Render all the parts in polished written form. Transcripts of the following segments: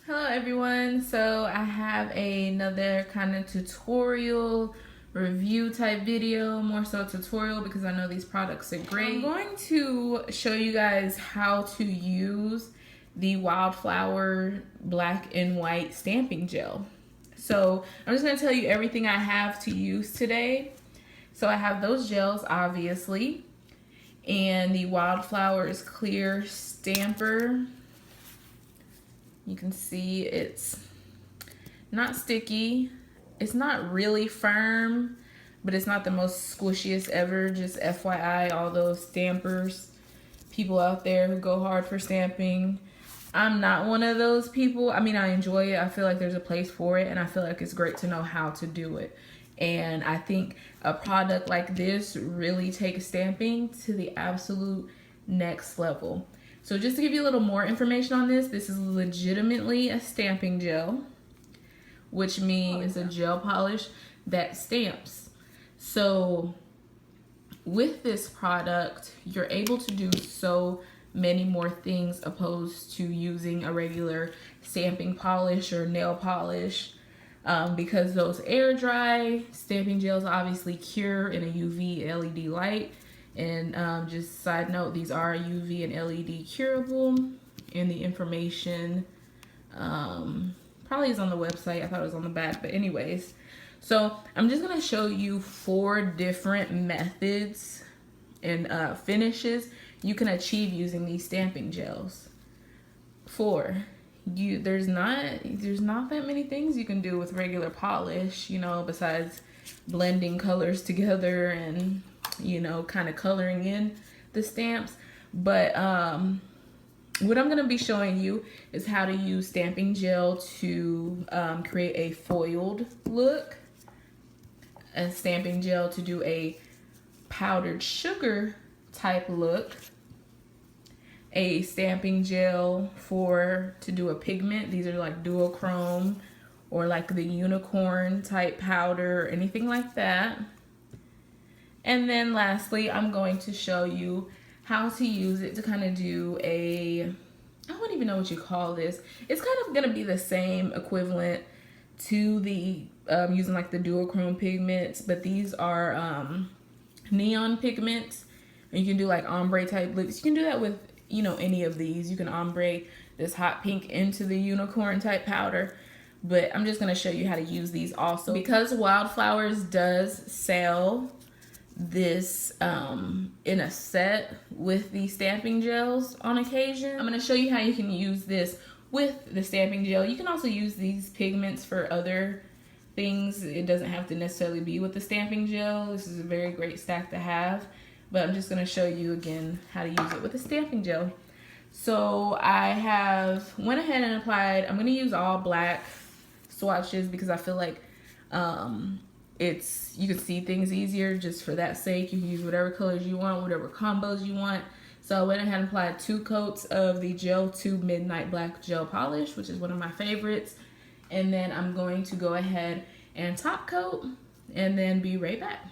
Hello everyone, so I have another kind of tutorial review type video, more so tutorial because I know these products are great. I'm going to show you guys how to use the Wildflower black and white stamping gel. So I'm just going to tell you everything I have to use today. So I have those gels obviously, and the Wildflower's clear stamper. You can see it's not sticky. It's not really firm, but it's not the most squishiest ever. Just FYI, all those stampers, people out there who go hard for stamping. I'm not one of those people. I mean, I enjoy it. I feel like there's a place for it, and I feel like it's great to know how to do it. And I think a product like this really takes stamping to the absolute next level. So just to give you a little more information on this is legitimately a stamping gel, which means a gel polish that stamps. So with this product, you're able to do so many more things opposed to using a regular stamping polish or nail polish, because those air dry stamping gels obviously cure in a UV LED light. And just side note, these are UV and LED curable, and the information probably is on the website. I thought it was on the back, but anyways. So I'm just gonna show you 4 different methods and finishes you can achieve using these stamping gels. 4. There's not that many things you can do with regular polish, you know, besides blending colors together and, you know, kind of coloring in the stamps. But what I'm going to be showing you is how to use stamping gel to create a foiled look, a stamping gel to do a powdered sugar type look, a stamping gel to do a pigment. These are like duochrome or like the unicorn type powder or anything like that. And then lastly, I'm going to show you how to use it to kind of do I don't even know what you call this. It's kind of going to be the same equivalent to the using like the duochrome pigments, but these are neon pigments, and you can do like ombre type looks. You can do that with, you know, any of these. You can ombre this hot pink into the unicorn type powder, but I'm just going to show you how to use these also. Because Wildflowers does sell this in a set with the stamping gels on occasion, I'm going to show you how you can use this with the stamping gel. You can also use these pigments for other things. It doesn't have to necessarily be with the stamping gel. This is a very great stack to have, but I'm just going to show you again how to use it with the stamping gel. So I went ahead and applied, I'm going to use all black swatches because I feel like you can see things easier. Just for that sake, you can use whatever colors you want, whatever combos you want. So I went ahead and applied 2 coats of the Gel 2 Midnight Black Gel Polish, which is one of my favorites. And then I'm going to go ahead and top coat and then be right back.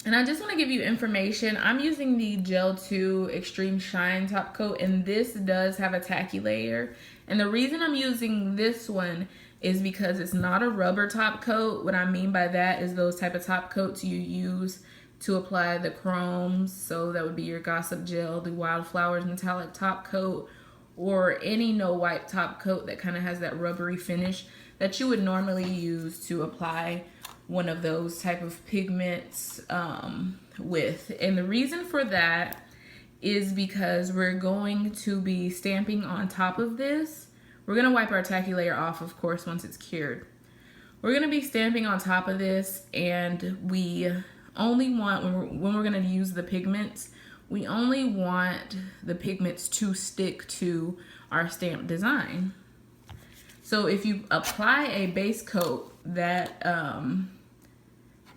And I just want to give you information. I'm using the Gel 2 Extreme Shine top coat, and this does have a tacky layer. And the reason I'm using this one is because it's not a rubber top coat. What I mean by that is those type of top coats you use to apply the chromes. So that would be your Gossip Gel, the Wildflowers metallic top coat, or any no wipe top coat that kind of has that rubbery finish that you would normally use to apply one of those type of pigments with. And the reason for that is because we're going to be stamping on top of this. We're going to wipe our tacky layer off, of course, once it's cured. We're going to be stamping on top of this, and we only want, when we're going to use the pigments, we only want the pigments to stick to our stamp design. So if you apply a base coat that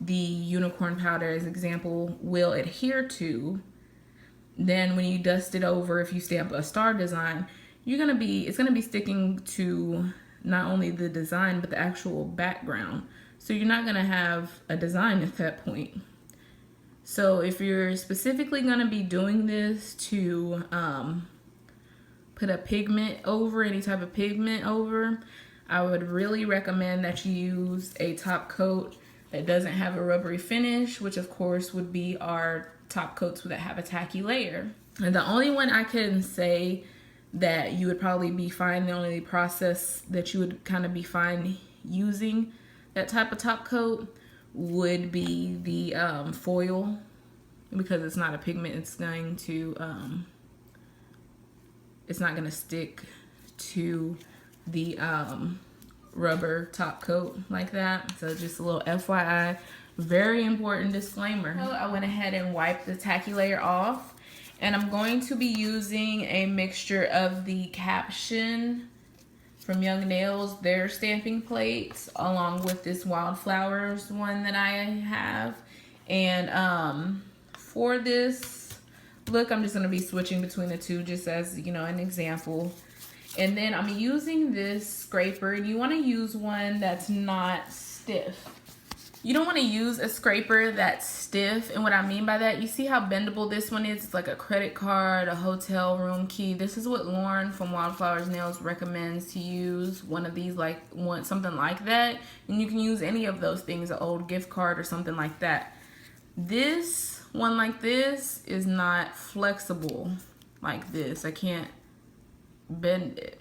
the unicorn powder, as example, will adhere to, then when you dust it over, if you stamp a star design, it's gonna be sticking to not only the design but the actual background. So you're not gonna have a design at that point. So if you're specifically gonna be doing this to put a pigment over, any type of pigment over, I would really recommend that you use a top coat that doesn't have a rubbery finish, which of course would be our top coats that have a tacky layer. And the only one I can say that you would probably be fine, the only process that you would kind of be fine using that type of top coat would be the foil, because it's not a pigment. It's going to it's not going to stick to the rubber top coat like that. So just a little FYI, very important disclaimer. So I went ahead and wiped the tacky layer off, and I'm going to be using a mixture of the Caption from YoungNails, their stamping plates, along with this Wildflowers one that I have. And for this look, I'm just going to be switching between the two just as, you know, an example. And then I'm using this scraper, and you want to use one that's not stiff. You don't want to use a scraper that's stiff, and what I mean by that, you see how bendable this one is? It's like a credit card, a hotel room key. This is what Lauren from Wildflowers Nails recommends to use, one of these, like something like that. And you can use any of those things, an old gift card or something like that. This one like this is not flexible like this. I can't bend it.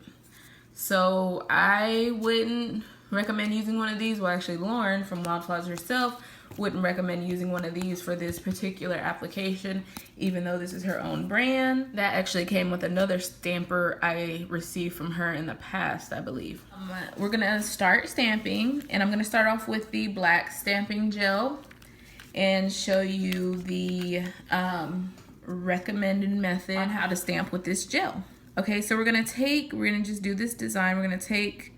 So I wouldn't recommend using one of these. Well, actually Lauren from Wildflowers herself wouldn't recommend using one of these for this particular application, even though this is her own brand. That actually came with another stamper I received from her in the past, I believe. We're gonna start stamping, and I'm gonna start off with the black stamping gel and show you the recommended method on how to stamp with this gel. Okay, so we're gonna just do this design. We're gonna take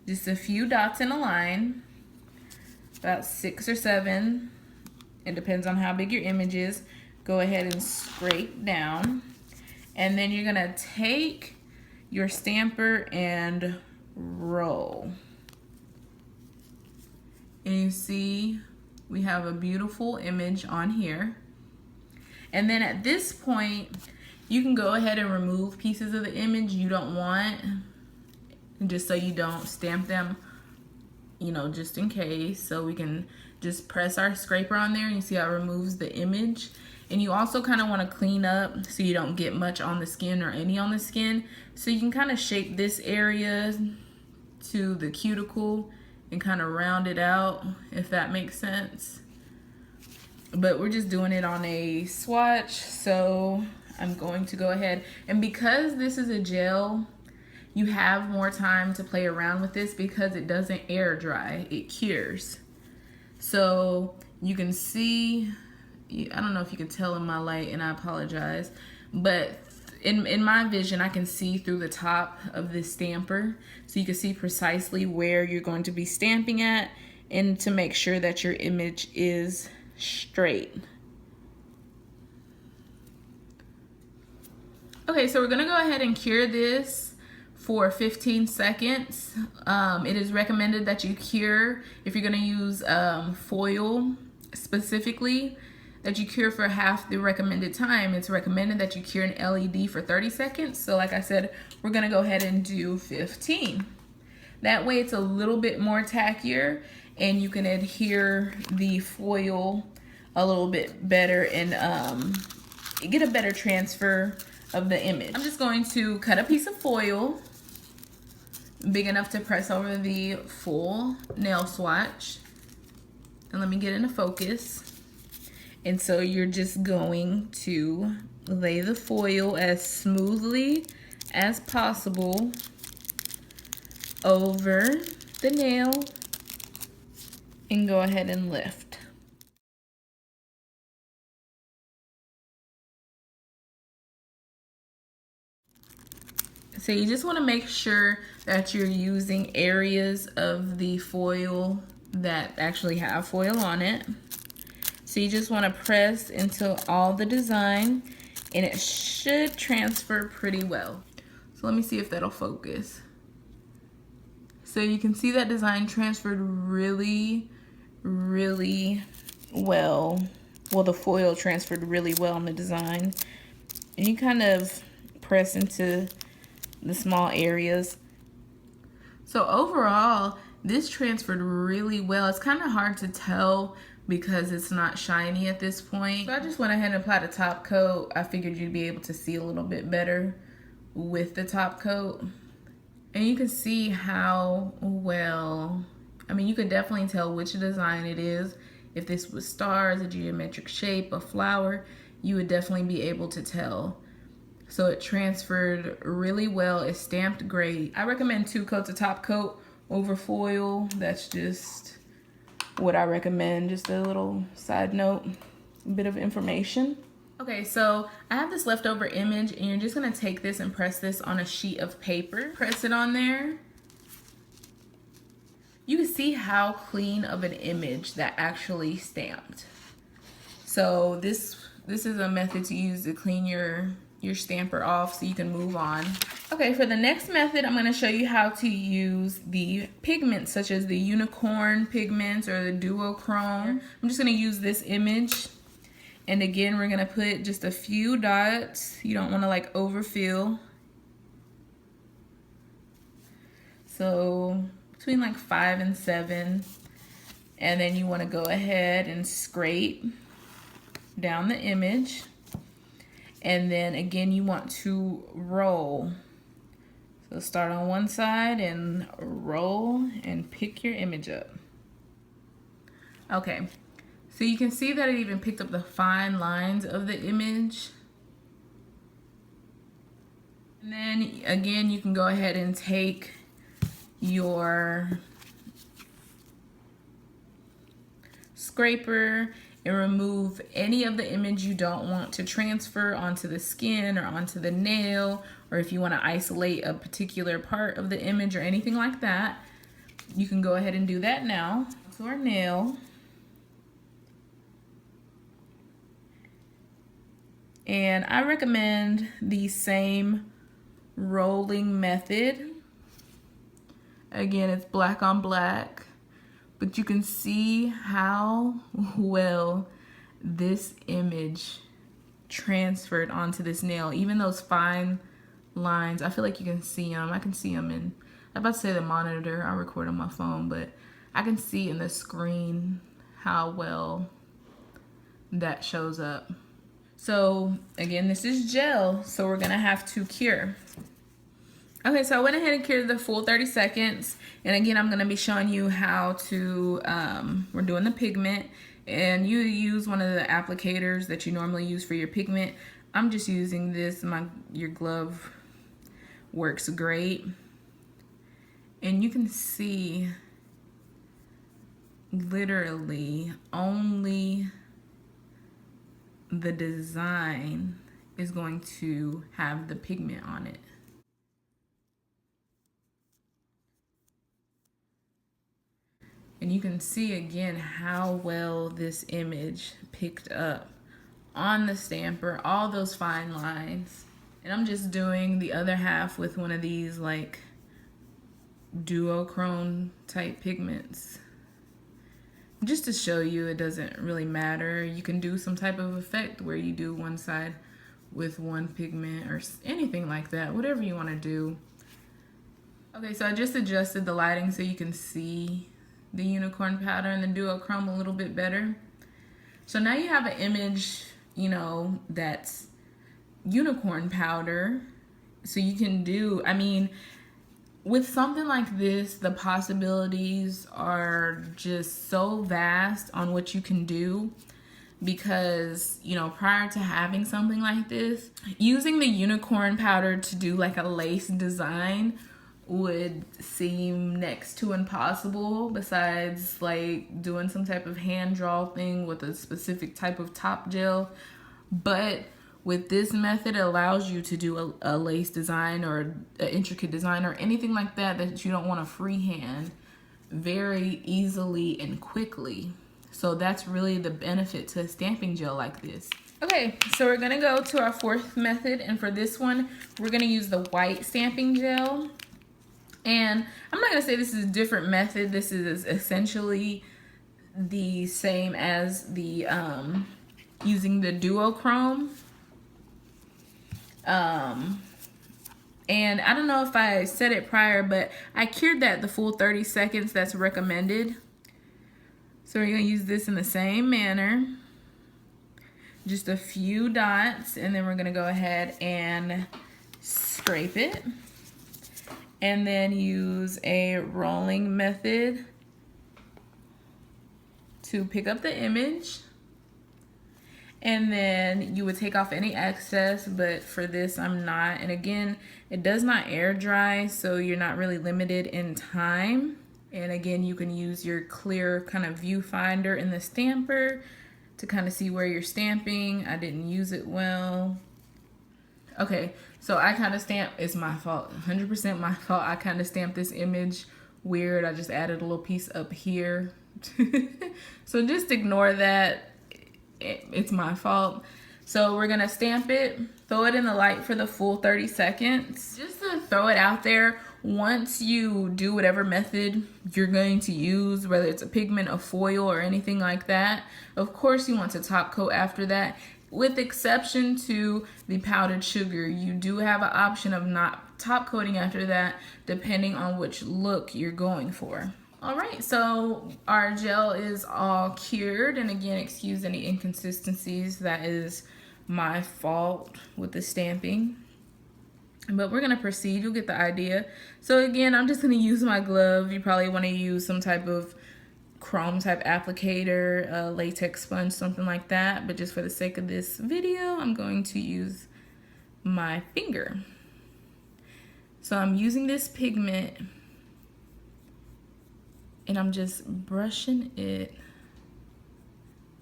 just a few dots in a line, about 6 or 7. It depends on how big your image is. Go ahead and scrape down. And then you're gonna take your stamper and roll. And you see we have a beautiful image on here. And then at this point, you can go ahead and remove pieces of the image you don't want, just so you don't stamp them, you know, just in case. So we can just press our scraper on there, and you see how it removes the image. And you also kind of want to clean up so you don't get much on the skin or any on the skin. So you can kind of shape this area to the cuticle and kind of round it out, if that makes sense. But we're just doing it on a swatch, so I'm going to go ahead. And because this is a gel, you have more time to play around with this because it doesn't air dry, it cures. So you can see, I don't know if you can tell in my light, and I apologize, but in my vision, I can see through the top of this stamper. So you can see precisely where you're going to be stamping at, and to make sure that your image is straight. Okay, so we're gonna go ahead and cure this for 15 seconds. It is recommended that you cure, if you're gonna use foil specifically, that you cure for half the recommended time. It's recommended that you cure an LED for 30 seconds. So like I said, we're gonna go ahead and do 15. That way it's a little bit more tackier, and you can adhere the foil a little bit better and get a better transfer of the image. I'm just going to cut a piece of foil big enough to press over the full nail swatch. And let me get into focus. And so you're just going to lay the foil as smoothly as possible over the nail and go ahead and lift. So you just want to make sure that you're using areas of the foil that actually have foil on it. So you just want to press until all the design, and it should transfer pretty well. So let me see if that'll focus. So you can see that design transferred really, really well. Well, the foil transferred really well on the design. And you kind of press into the small areas. So overall, this transferred really well. It's kind of hard to tell because it's not shiny at this point. So I just went ahead and applied a top coat. I figured you'd be able to see a little bit better with the top coat. And you can see how well, I mean, you could definitely tell which design it is. If this was stars, a geometric shape, a flower, you would definitely be able to tell. So it transferred really well. It stamped great. I recommend 2 coats of top coat over foil. That's just what I recommend. Just a little side note, a bit of information. Okay, so I have this leftover image, and you're just gonna take this and press this on a sheet of paper. Press it on there. You can see how clean of an image that actually stamped. So this is a method to use to clean your stamper off so you can move on. Okay, for the next method, I'm gonna show you how to use the pigments such as the unicorn pigments or the duochrome. I'm just gonna use this image. And again, we're gonna put just a few dots. You don't wanna like overfill. So between like 5 and 7. And then you wanna go ahead and scrape down the image. And then again, you want to roll. So start on one side and roll and pick your image up. Okay, so you can see that it even picked up the fine lines of the image. And then again, you can go ahead and take your scraper and remove any of the image you don't want to transfer onto the skin or onto the nail, or if you want to isolate a particular part of the image or anything like that, you can go ahead and do that now. To our nail. And I recommend the same rolling method. Again, it's black on black. But you can see how well this image transferred onto this nail. Even those fine lines, I feel like you can see them. I can see them in, I'm about to say the monitor, I record on my phone, but I can see in the screen how well that shows up. So again, this is gel, so we're gonna have to cure. Okay, so I went ahead and cured the full 30 seconds. And again, I'm gonna be showing you how to, we're doing the pigment, and you use one of the applicators that you normally use for your pigment. I'm just using this, your glove works great. And you can see literally only the design is going to have the pigment on it. And you can see again how well this image picked up on the stamper, all those fine lines. And I'm just doing the other half with one of these like duochrome type pigments. Just to show you it doesn't really matter. You can do some type of effect where you do one side with one pigment or anything like that, whatever you want to do. Okay, so I just adjusted the lighting so you can see the unicorn powder and the duochrome a little bit better. So now you have an image, you know, that's unicorn powder. So you can do, I mean, with something like this, the possibilities are just so vast on what you can do, because, you know, prior to having something like this, using the unicorn powder to do like a lace design would seem next to impossible, besides like doing some type of hand draw thing with a specific type of top gel. But with this method, it allows you to do a lace design or an intricate design or anything like that that you don't want to freehand very easily and quickly. So that's really the benefit to a stamping gel like this. Okay, so we're gonna go to our fourth method, and for this one, we're gonna use the white stamping gel. And I'm not gonna say this is a different method. This is essentially the same as the using the duochrome. And I don't know if I said it prior, but I cured that the full 30 seconds that's recommended. So we're gonna use this in the same manner. Just a few dots, and then we're gonna go ahead and scrape it. And then use a rolling method to pick up the image. And then you would take off any excess, but for this I'm not. And again, it does not air dry, so you're not really limited in time. And again, you can use your clear kind of viewfinder in the stamper to kind of see where you're stamping. I didn't use it well. Okay, so I kind of stamped, it's my fault, 100% my fault. I kind of stamped this image weird. I just added a little piece up here. So just ignore that. It's my fault. So we're gonna stamp it, throw it in the light for the full 30 seconds. Just to throw it out there, once you do whatever method you're going to use, whether it's a pigment, a foil, or anything like that, of course you want to top coat after that. With exception to the powdered sugar, you do have an option of not top coating after that, depending on which look you're going for. All right, so our gel is all cured, and again, excuse any inconsistencies. That is my fault with the stamping. But we're gonna proceed, you'll get the idea. So again, I'm just gonna use my glove. You probably wanna use some type of chrome type applicator, latex sponge, something like that. But just for the sake of this video, I'm going to use my finger. So I'm using this pigment and I'm just brushing it,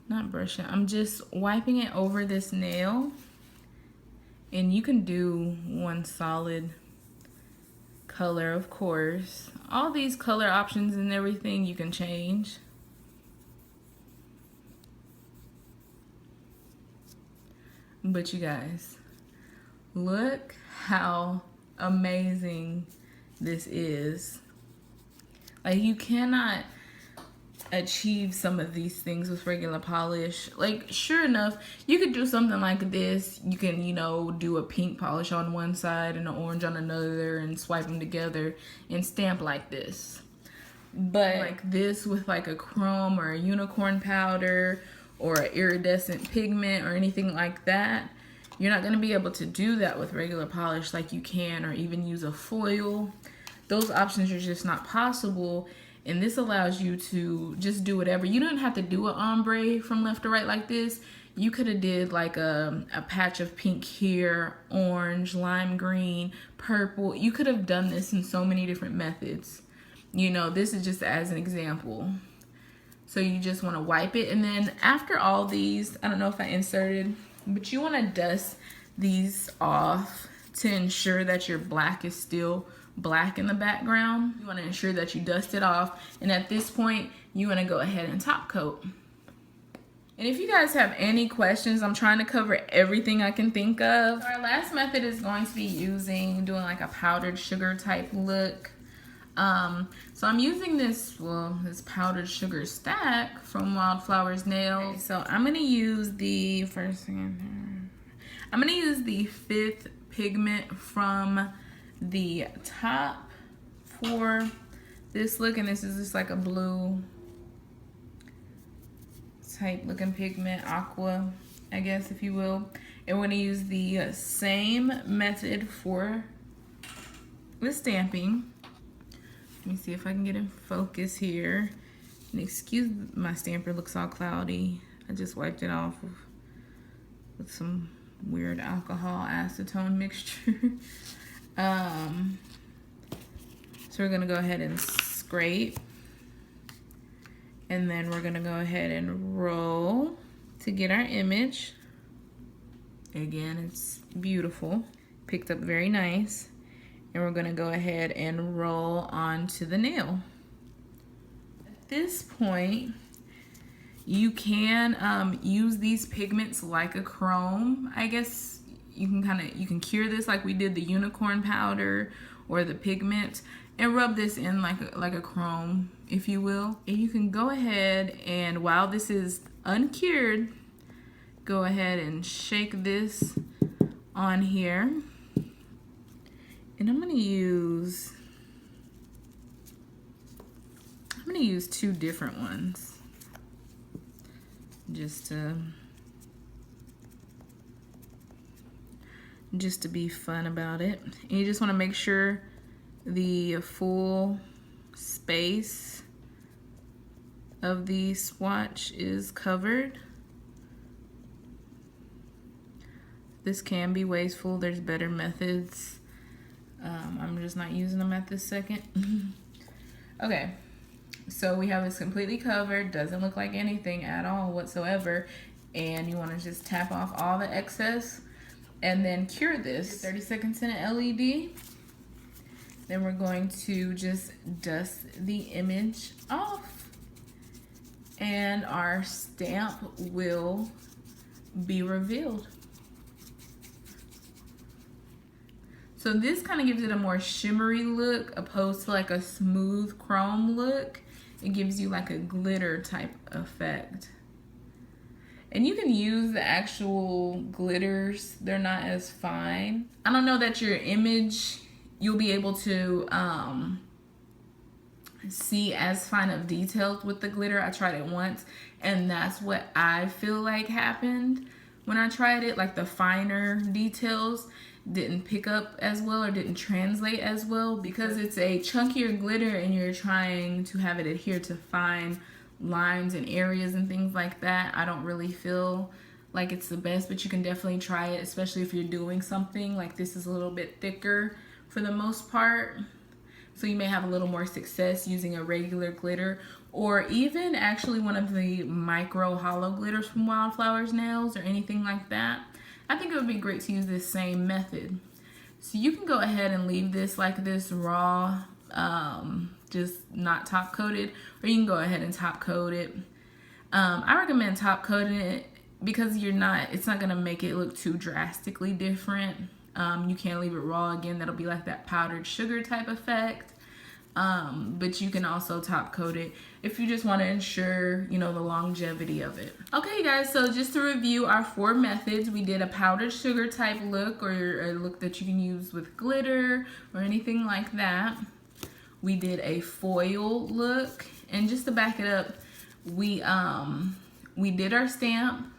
not brushing, I'm just wiping it over this nail. And you can do one solid color, of course. All these color options and everything you can change. But you guys, look how amazing this is. Like, you cannot achieve some of these things with regular polish. Like, sure enough, you could do something like this. You can, you know, do a pink polish on one side and an orange on another and swipe them together and stamp like this. But like this with like a chrome or a unicorn powder or an iridescent pigment or anything like that, you're not going to be able to do that with regular polish like you can, or even use a foil. Those options are just not possible. And this allows you to just do whatever. You don't have to do an ombre from left to right like this. You could have did like a patch of pink here, orange, lime green, purple. You could have done this in so many different methods. You know, this is just as an example. So you just want to wipe it. And then after all these, I don't know if I inserted, but you want to dust these off to ensure that your black is still black in the background. You want to ensure that you dust it off, and at this point you want to go ahead and top coat. And if you guys have any questions, I'm trying to cover everything I can think of. So our last method is going to be doing like a powdered sugar type look. So I'm using this powdered sugar stack from Wildflowers Nails. Okay, so I'm gonna use the I'm gonna use the 5th pigment from the top for this look, and this is just like a blue type looking pigment, aqua, I guess, if you will. And we're gonna use the same method for the stamping. Let me see if I can get in focus here. And excuse my stamper looks all cloudy. I just wiped it off with some weird alcohol acetone mixture. So we're gonna go ahead and scrape, and then we're gonna go ahead and roll to get our image. Again, it's beautiful, picked up very nice. And we're gonna go ahead and roll onto the nail. At this point, you can use these pigments like a chrome. I guess you can cure this like we did the unicorn powder or the pigment, and rub this in like a chrome, if you will. And you can go ahead and, while this is uncured, go ahead and shake this on here. And I'm gonna use two different ones just to be fun about it. And you just want to make sure the full space of the swatch is covered. This can be wasteful. There's better methods. I'm just not using them at this second. Okay, so we have this completely covered. Doesn't look like anything at all whatsoever. And you want to just tap off all the excess and then cure this 30 seconds in an LED. Then we're going to just dust the image off and our stamp will be revealed. So this kind of gives it a more shimmery look opposed to like a smooth chrome look. It gives you like a glitter type effect. And you can use the actual glitters. They're not as fine. I don't know that your image, you'll be able to see as fine of details with the glitter. I tried it once and that's what I feel like happened when I tried it. Like the finer details didn't pick up as well or didn't translate as well because it's a chunkier glitter and you're trying to have it adhere to fine lines and areas and things like that. I don't really feel like it's the best, but you can definitely try it, especially if you're doing something like this is a little bit thicker for the most part. So you may have a little more success using a regular glitter or even actually one of the micro hollow glitters from Wildflowers Nails or anything like that. I think it would be great to use this same method. So you can go ahead and leave this like this raw, just not top coated, or you can go ahead and top coat it. I recommend top coating it because it's not gonna make it look too drastically different. You can't leave it raw again, that'll be like that powdered sugar type effect. But you can also top coat it if you just want to ensure, you know, the longevity of it. Okay guys, so just to review our 4 methods, we did a powdered sugar type look or a look that you can use with glitter or anything like that. We did a foil look, and just to back it up, we did our stamp,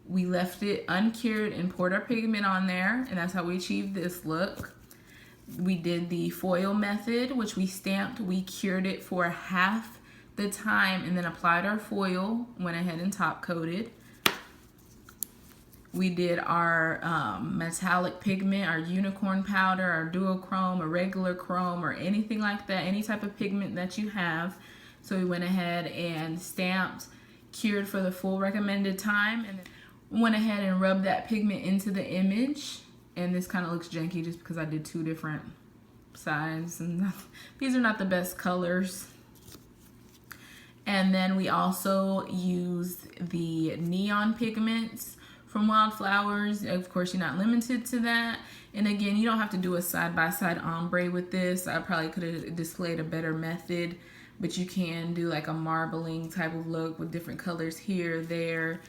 we left it uncured and poured our pigment on there, and that's how we achieved this look. We did the foil method, which we stamped, we cured it for half the time and then applied our foil, went ahead and top coated. We did our metallic pigment, our unicorn powder, our duochrome, a regular chrome, or anything like that, any type of pigment that you have. So we went ahead and stamped, cured for the full recommended time, and then went ahead and rubbed that pigment into the image. And this kind of looks janky just because I did 2 different sides and these are not the best colors. And then we also used the neon pigments from Wildflowers. Of course, you're not limited to that. And again, you don't have to do a side-by-side ombre with this. I probably could have displayed a better method, but you can do like a marbling type of look with different colors here, there,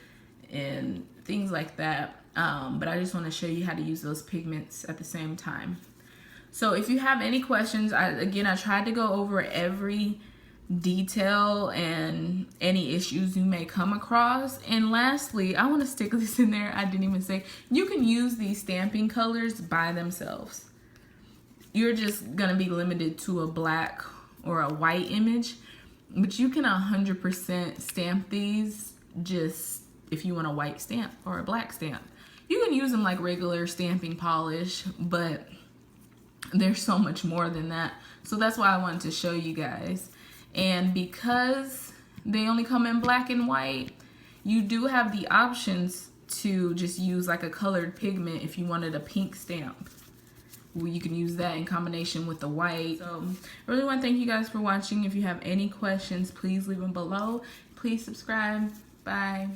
and things like that. But I just want to show you how to use those pigments at the same time. So if you have any questions, I tried to go over every detail and any issues you may come across. And lastly, I want to stick this in there. I didn't even say, you can use these stamping colors by themselves. You're just going to be limited to a black or a white image, but you can 100% stamp these just if you want a white stamp or a black stamp. You can use them like regular stamping polish, but there's so much more than that. So that's why I wanted to show you guys. And because they only come in black and white, you do have the options to just use like a colored pigment if you wanted a pink stamp. You can use that in combination with the white. So I really want to thank you guys for watching. If you have any questions, please leave them below. Please subscribe. Bye.